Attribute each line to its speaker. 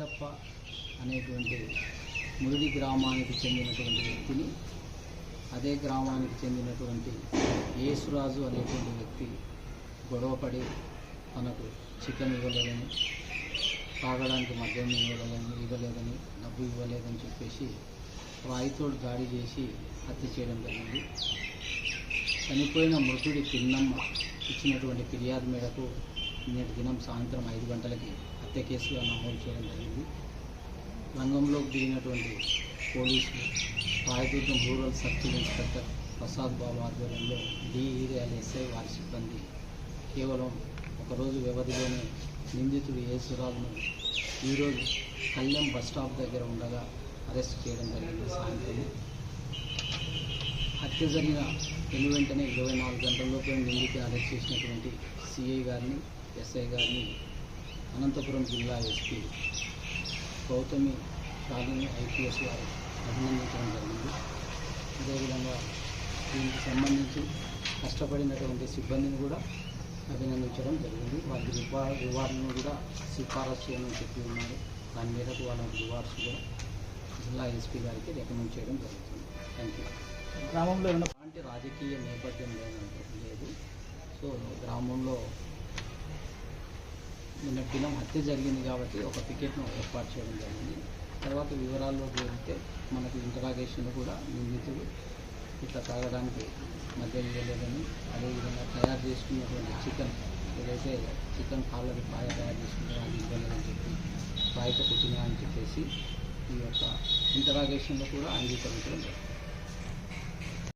Speaker 1: వీరప్ప అనేటువంటి మురిడి గ్రామానికి చెందినటువంటి వ్యక్తిని అదే గ్రామానికి చెందినటువంటి యేసురాజు అనేటువంటి వ్యక్తి గొడవపడి తనకు చికెన్ ఇవ్వలేదని, తాగడానికి మద్యం ఇవ్వలేదని, డబ్బు ఇవ్వలేదని చెప్పేసి రాయితోడు దాడి చేసి హత్య చేయడం జరిగింది. చనిపోయిన మృతుడి పిన్నమ్మ ఇచ్చినటువంటి ఫిర్యాదు మేరకు నిన్నటి దినం సాయంత్రం 5 గంటలకి హత్య కేసుగా నమోదు చేయడం జరిగింది. రంగంలోకి దిగినటువంటి పోలీసులు Rayadurgam rural circle inspector Prasad Babu ఆధ్వర్యంలో DEAL వారి సిబ్బంది కేవలం ఒకరోజు వ్యవధిలోనే నిందితుడు యేసురాజును ఈరోజు కళ్యాణ్ బస్ స్టాప్ దగ్గర ఉండగా అరెస్ట్ చేయడం జరిగింది. సాయంత్రం హత్య జరిగిన వెంటనే 24 గంటల్లోపే నిందితుని అరెస్ట్ చేసినటువంటి CI గారిని, SI గారిని, అనంతపురం జిల్లా SP గౌతమి కాలిని IPS వారు అభినందించడం జరిగింది. అదేవిధంగా దీనికి సంబంధించి కష్టపడినటువంటి సిబ్బందిని కూడా అభినందించడం జరిగింది. వారి రివార్డును కూడా సిఫారసు చేయమని చెప్పి ఉన్నారు. దాని మేరకు వాళ్ళ రివార్డ్స్ కూడా జిల్లా SP గారికి రికమెండ్ చేయడం జరుగుతుంది. Thank you. గ్రామంలో ఎలాంటి రాజకీయ నేపథ్యం లేదు. సో గ్రామంలో నిన్నటి దినం హత్య జరిగింది కాబట్టి ఒక పికెట్ను ఏర్పాటు చేయడం జరిగింది. తర్వాత వివరాల్లోకి వెళ్తే మనకు ఇంటరాగేషన్ కూడా నిందితుడు ఇట్లా తాగడానికి మద్యం ఇవ్వలేదని, అదేవిధంగా తయారు చేసుకున్నటువంటి చికెన్ ఏదైతే చికెన్ కాళ్ళది పాయ తయారు చేసుకుంటే అది ఇవ్వలేదని చెప్పి రాయితో కుట్టినా అని చెప్పేసి ఈ యొక్క ఇంటరాగేషన్లో కూడా అంగీకరించడం జరుగుతుంది.